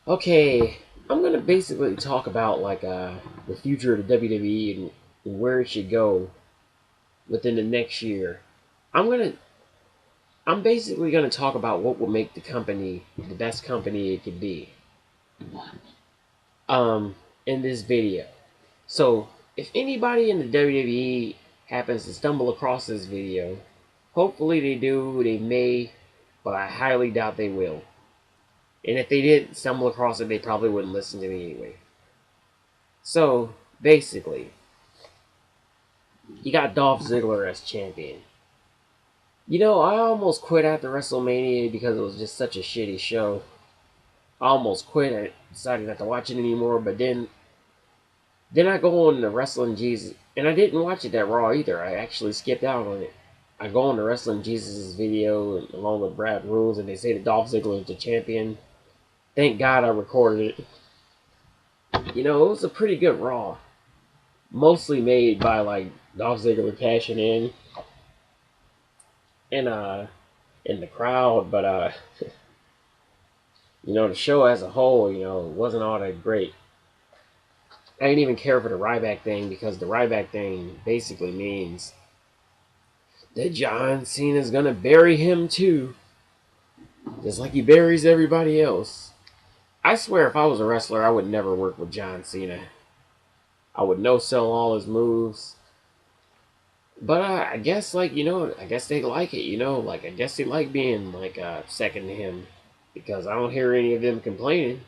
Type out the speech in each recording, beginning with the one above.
Okay, I'm gonna basically talk about the future of the WWE and where it should go within the next year. I'm gonna I'm basically gonna talk about what will make the company the best company it could be. Um, in this video. So if anybody in the WWE happens to stumble across this video, hopefully they do. They may, but I highly doubt they will. And if they did stumble across it, they probably wouldn't listen to me anyway. So basically, you got Dolph Ziggler as champion. I almost quit after WrestleMania because it was just such a shitty show. I almost quit. I decided not to watch it anymore. But then I go on the Wrestling Jesus, and I didn't watch it that Raw either. I actually skipped out on it. I go on the Wrestling Jesus' video along with Brad Rules, and they say that Dolph Ziggler is the champion. Thank God I recorded it. It was a pretty good Raw, mostly made by Dolph Ziggler cashing and in the crowd, but the show as a whole, wasn't all that great. I didn't even care for the Ryback thing because the Ryback thing basically means that John Cena's gonna bury him too, just like he buries everybody else. I swear, if I was a wrestler, I would never work with John Cena. I would no sell all his moves. But I guess, I guess they like it, I guess they like being second to him because I don't hear any of them complaining.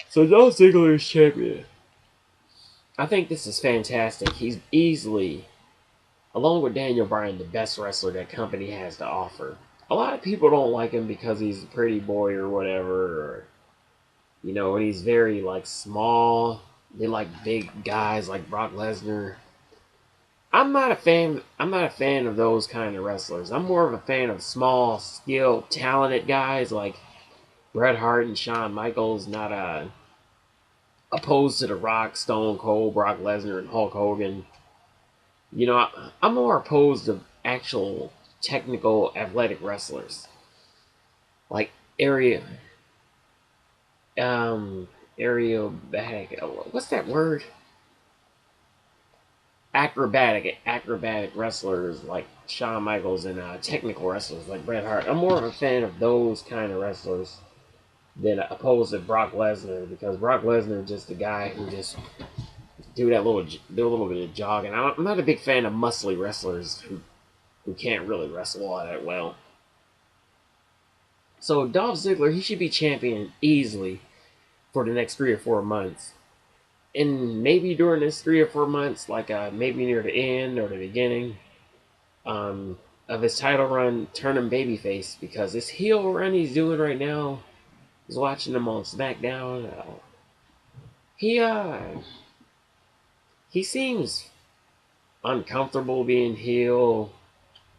So Dolph Ziggler is champion. I think this is fantastic. He's easily, along with Daniel Bryan, the best wrestler that company has to offer. A lot of people don't like him because he's a pretty boy or whatever, and he's very small. They like big guys like Brock Lesnar. I'm not a fan. I'm not a fan of those kind of wrestlers. I'm more of a fan of small, skilled, talented guys like Bret Hart and Shawn Michaels. Not opposed to The Rock, Stone Cold, Brock Lesnar, and Hulk Hogan. I'm more opposed to actual technical, athletic wrestlers like area, aerobatic. What's that word? Acrobatic wrestlers like Shawn Michaels and technical wrestlers like Bret Hart. I'm more of a fan of those kind of wrestlers than opposed to Brock Lesnar because Brock Lesnar is just a guy who just do a little bit of jogging. I'm not a big fan of muscly wrestlers who can't really wrestle all that well. So Dolph Ziggler, he should be champion easily for the next 3 or 4 months. And maybe during this 3 or 4 months, maybe near the end or the beginning of his title run, turn him babyface because this heel run he's doing right now, is watching him on SmackDown. He he seems uncomfortable being heel.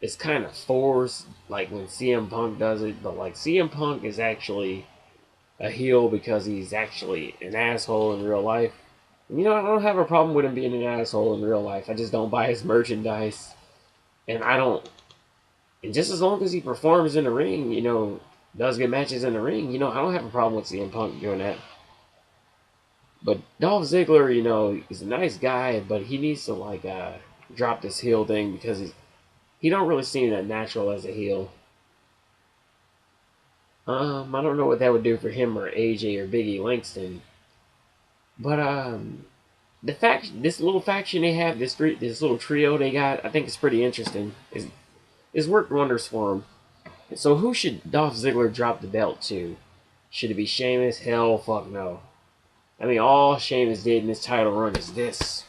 It's kind of forced, like when CM Punk does it, but CM Punk is actually a heel because he's actually an asshole in real life. I don't have a problem with him being an asshole in real life. I just don't buy his merchandise. And I don't. And just as long as he performs in the ring, does good matches in the ring, I don't have a problem with CM Punk doing that. But Dolph Ziggler, he's a nice guy, but he needs to drop this heel thing because he don't really seem that natural as a heel. I don't know what that would do for him or AJ or Biggie Langston. But this little faction they have, this little trio they got, I think it's pretty interesting. It's worked wonders for them. So who should Dolph Ziggler drop the belt to? Should it be Sheamus? Hell, fuck no. I mean, all Sheamus did in this title run is this,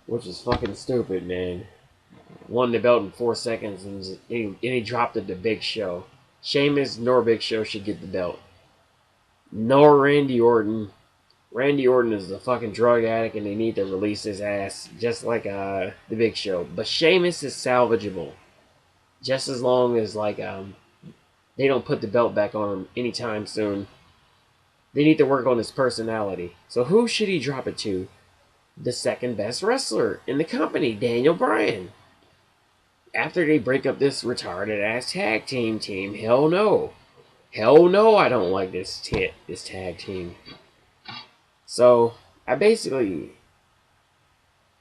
which is fucking stupid, man. Won the belt in 4 seconds and he dropped it to Big Show. Sheamus nor Big Show should get the belt. Nor Randy Orton. Randy Orton is a fucking drug addict and they need to release his ass just like the Big Show. But Sheamus is salvageable. Just as long as they don't put the belt back on him anytime soon. They need to work on his personality. So who should he drop it to? The second best wrestler in the company, Daniel Bryan. After they break up this retarded ass tag team, hell no. Hell no, I don't like this tag team. So I basically,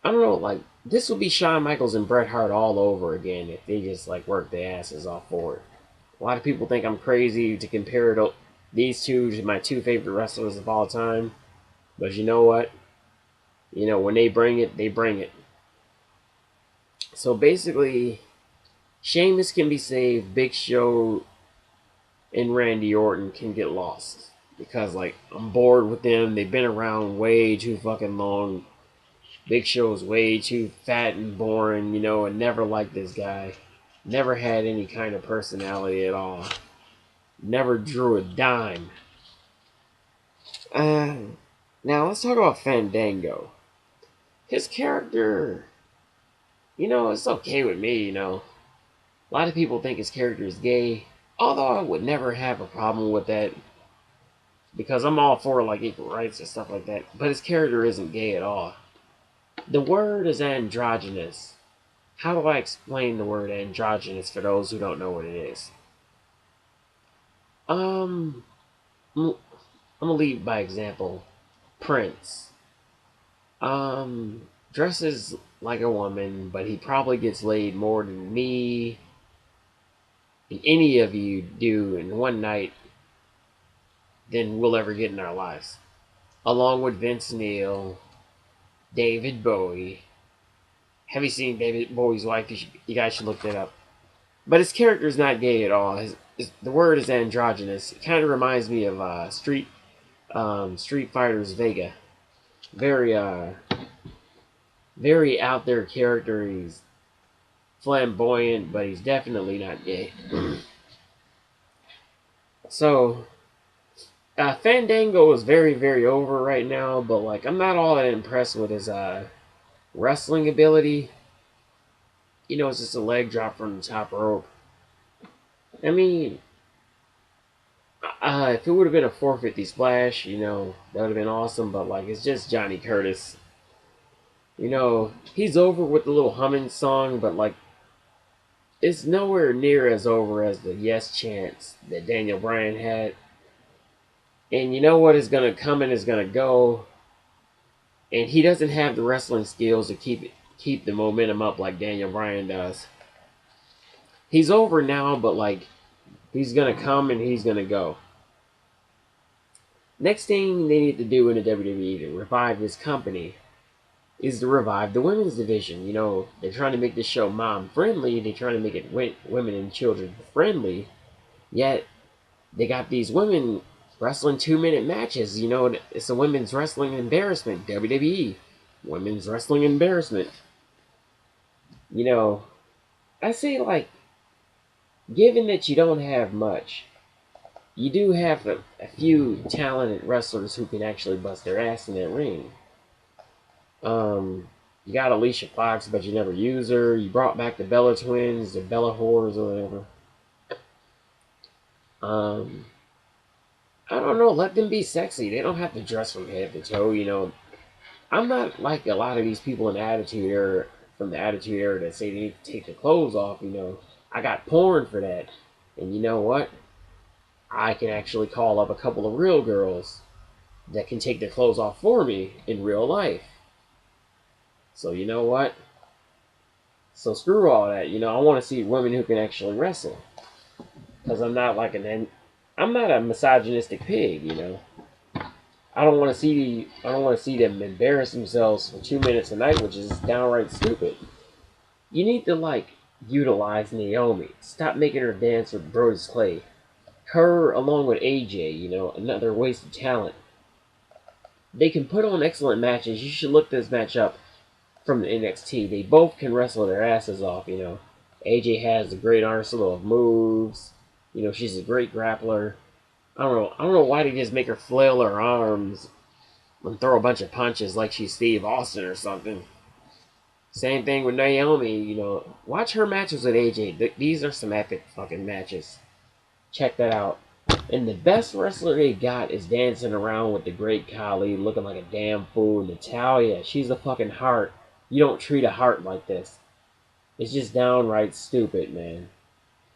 I don't know, like this would be Shawn Michaels and Bret Hart all over again if they just like worked their asses off for it. A lot of people think I'm crazy to compare these two to my two favorite wrestlers of all time, but you know what? You know when they bring it, they bring it. So basically, Sheamus can be saved. Big Show and Randy Orton can get lost because like I'm bored with them. They've been around way too fucking long. Big Show's way too fat and boring, you know, and never liked this guy. Never had any kind of personality at all. Never drew a dime. Uh, Now let's talk about Fandango. His character, you know, it's okay with me, you know. A lot of people think his character is gay, although I would never have a problem with that because I'm all for like equal rights and stuff like that. But his character isn't gay at all. The word is androgynous. How do I explain the word androgynous for those who don't know what it is? Um, I'm gonna lead by example. Prince. Dresses like a woman, but he probably gets laid more than me and any of you do in one night than we'll ever get in our lives. Along with Vince Neil, David Bowie. Have you seen David Bowie's wife? You guys should look that up. But his character is not gay at all. The word is androgynous. It kind of reminds me of Street Fighter's Vega. Very very out there character. He's flamboyant, but he's definitely not gay. So Fandango is very over right now, but like I'm not all that impressed with his wrestling ability. You know, it's just a leg drop from the top rope. I mean, if it would have been a 450 splash, you know, that would have been awesome. But like, it's just Johnny Curtis. You know, he's over with the little humming song, but like, it's nowhere near as over as the yes chants that Daniel Bryan had. And you know what is gonna come and is gonna go. And he doesn't have the wrestling skills to keep the momentum up like Daniel Bryan does. He's over now, but like, he's gonna come and he's gonna go. Next thing they need to do in the WWE to revive this company is to revive the women's division. You know, they're trying to make this show mom friendly. They're trying to make it women and children friendly. Yet they got these women wrestling 2-minute matches. You know, it's a women's wrestling embarrassment. WWE, women's wrestling embarrassment. You know, I say like, given that you don't have much, you do have a few talented wrestlers who can actually bust their ass in that ring. You got Alicia Fox, but you never use her. You brought back the Bella Twins, the Bella Whores, or whatever. I don't know. Let them be sexy. They don't have to dress from head to toe. You know, I'm not like a lot of these people in the Attitude Era, from the Attitude Era, that say they need to take their clothes off. You know, I got porn for that, and you know what? I can actually call up a couple of real girls that can take their clothes off for me in real life. So you know what? So screw all that. You know, I want to see women who can actually wrestle. Because I'm not a misogynistic pig. You know, I don't want to see them embarrass themselves for 2 minutes a night, which is downright stupid. You need to like utilize Naomi. Stop making her dance with Brodus Clay. Her along with AJ. You know, another waste of talent. They can put on excellent matches. You should look this match up from the NXT. They both can wrestle their asses off, you know. AJ has a great arsenal of moves. You know, she's a great grappler. I don't know why they just make her flail her arms and throw a bunch of punches like she's Steve Austin or something. Same thing with Naomi, you know. Watch her matches with AJ. These are some epic fucking matches. Check that out. And the best wrestler they got is dancing around with the great Khali, looking like a damn fool. Natalia, she's a fucking heart. You don't treat a heart like this. It's just downright stupid, man.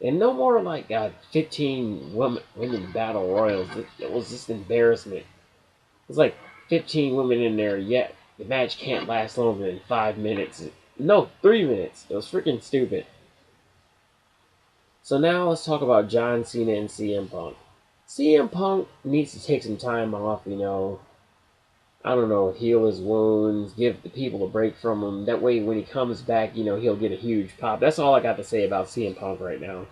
And no more like 15 women battle royals. It was just embarrassment. There's like 15 women in there, yet the match can't last longer than 5 minutes. No, 3 minutes. It was freaking stupid. So now let's talk about John Cena and CM Punk. CM Punk needs to take some time off, I don't know, heal his wounds, give the people a break from him. That way, when he comes back, he'll get a huge pop. That's all I got to say about CM Punk right now.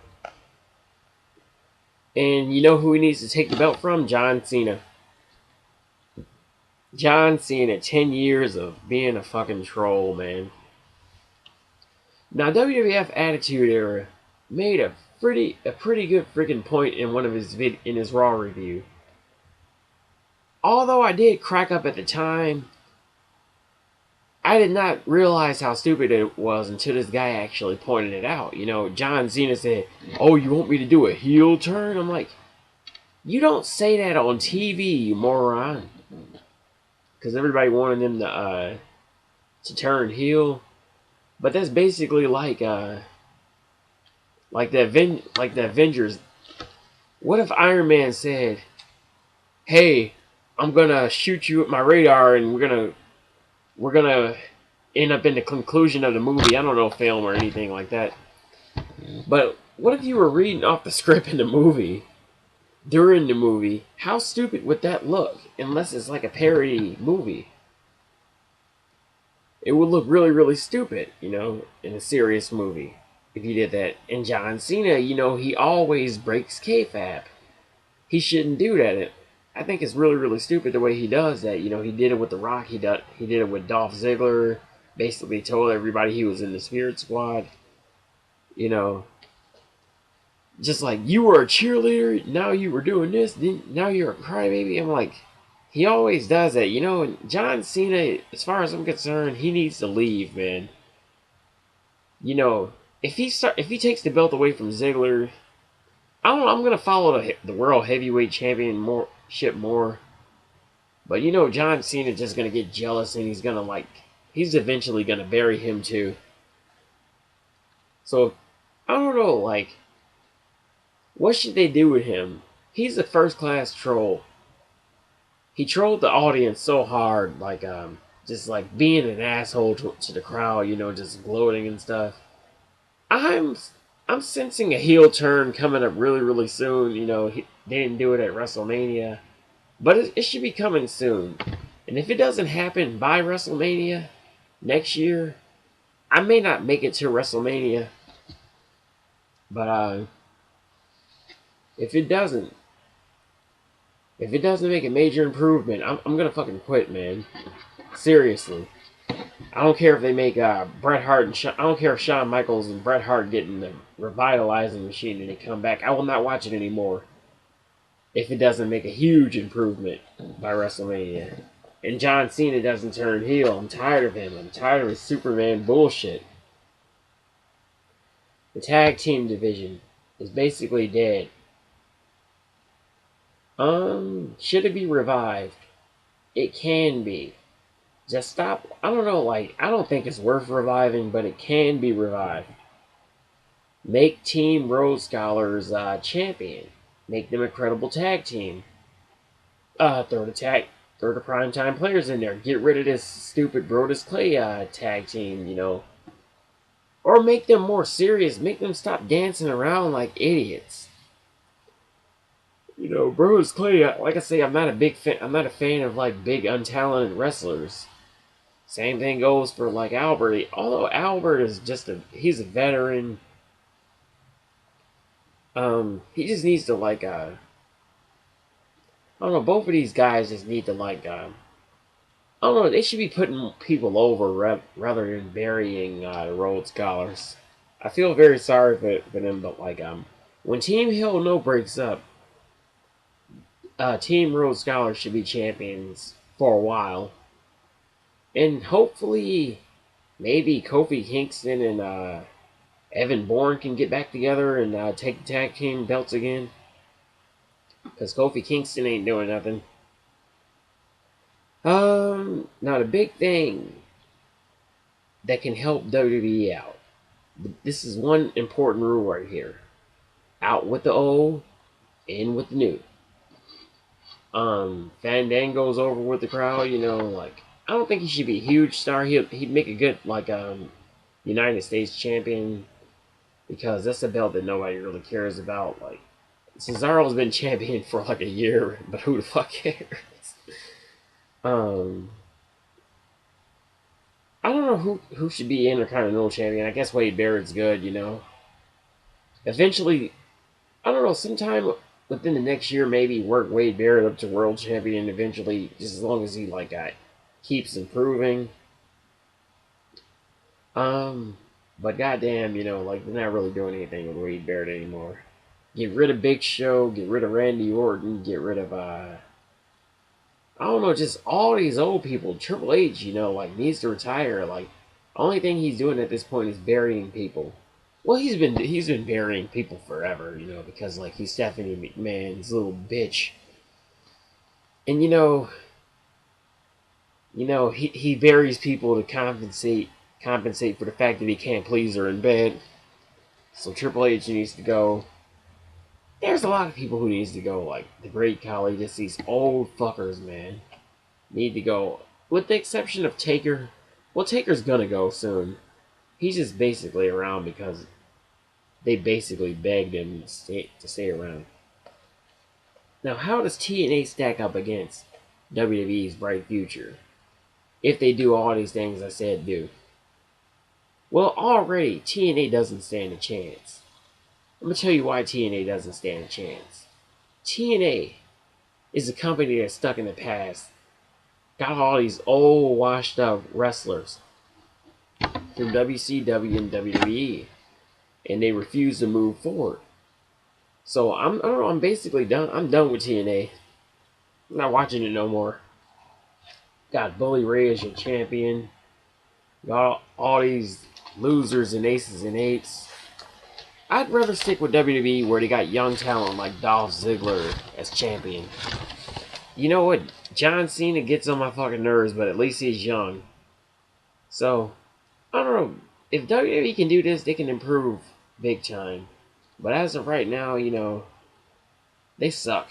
And you know who he needs to take the belt from? John Cena. John Cena, 10 years of being a fucking troll, man. Now, WWF Attitude Era made a pretty good freaking point in one of in his Raw review. Although I did crack up at the time, I did not realize how stupid it was until this guy actually pointed it out. John Cena said, "Oh, you want me to do a heel turn?" I'm like, you don't say that on TV, you moron. Because everybody wanted him to turn heel, but that's basically like the Avengers. What if Iron Man said, "Hey, I'm gonna shoot you with my radar, and we're gonna end up in the conclusion of the movie." I don't know, film or anything like that. But what if you were reading off the script in the movie during the movie? How stupid would that look? Unless it's like a parody movie, it would look really, really stupid, in a serious movie if you did that. And John Cena, he always breaks kayfabe. He shouldn't do that. I think it's really, really stupid the way he does that. He did it with The Rock. He did it with Dolph Ziggler. Basically told everybody he was in the Spirit Squad. Just like, you were a cheerleader, now you were doing this, now you're a crybaby. I'm like, he always does that. And John Cena, as far as I'm concerned, he needs to leave, man. If he takes the belt away from Ziggler, I don't know, I'm gonna follow the World Heavyweight Championship more. But John Cena just gonna get jealous, and he's eventually gonna bury him too. So I don't know, what should they do with him? He's a first class troll. He trolled the audience so hard, just like being an asshole to the crowd, just gloating and stuff. I'm I'm sensing a heel turn coming up really, really soon. They didn't do it at WrestleMania, but it should be coming soon. And if it doesn't happen by WrestleMania next year, I may not make it to WrestleMania. But if it doesn't, if it doesn't make a major improvement, I'm gonna fucking quit, man. Seriously. I don't care if they make Bret Hart and I don't care if Shawn Michaels and Bret Hart get in the revitalizing machine and they come back. I will not watch it anymore if it doesn't make a huge improvement by WrestleMania. And John Cena doesn't turn heel. I'm tired of him. I'm tired of his Superman bullshit. The tag team division is basically dead. Should it be revived? It can be. Just stop. I don't know, I don't think it's worth reviving, but it can be revived. Make Team Rhodes Scholars champion. Make them a credible tag team. Throw the primetime players in there. Get rid of this stupid Brodus Clay tag team, Or make them more serious. Make them stop dancing around like idiots. Brodus Clay, like I say, I'm not a fan of big untalented wrestlers. Same thing goes for Albert. Although Albert is he's a veteran. He just needs to I don't know. Both of these guys just need to I don't know. They should be putting people over rather than burying the Rhodes Scholars. I feel very sorry for them, but when Team Hell No breaks up, Team Rhodes Scholars should be champions for a while, and hopefully, maybe Kofi Kingston and Evan Bourne can get back together and take the tag team belts again. Because Kofi Kingston ain't doing nothing. Now the big thing that can help WWE out. This is one important rule right here. Out with the old, in with the new. Fandango's over with the crowd. Like I don't think he should be a huge star. He'd make a good like United States champion because that's a belt that nobody really cares about. Like Cesaro's been champion for like a year, but who the fuck cares? Um, I don't know who should be Intercontinental champion. I guess Wade Barrett's good. Eventually, I don't know. Sometime within the next year, maybe work Wade Barrett up to world champion. Eventually, just as long as he like keeps improving. But goddamn, like they're not really doing anything with Wade Barrett anymore. Get rid of Big Show, get rid of Randy Orton, get rid of I don't know, just all these old people. Triple H, like needs to retire. Like, only thing he's doing at this point is burying people. Well, he's been burying people forever, because like he's Stephanie McMahon's little bitch, and he buries people to compensate for the fact that he can't please her in bed. So Triple H needs to go. There's a lot of people who needs to go, like the Great Khali. Just these old fuckers, man, need to go. With the exception of Taker. Well, Taker's gonna go soon. He's just basically around because they basically begged him to stay around. Now, how does TNA stack up against WWE's bright future if they do all these things I said do? Well, already TNA doesn't stand a chance. I'm gonna tell you why TNA doesn't stand a chance. TNA is a company that's stuck in the past. Got all these old, washed up wrestlers from WCW and WWE, and they refuse to move forward. So I don't know. I'm basically done. I'm done with TNA. I'm not watching it no more. Got Bully Ray as your champion. Got all these losers and aces and eights. I'd rather stick with WWE where they got young talent like Dolph Ziggler as champion. You know what? John Cena gets on my fucking nerves, but at least he's young. So, I don't know. If WWE can do this, they can improve big time. But as of right now, they suck.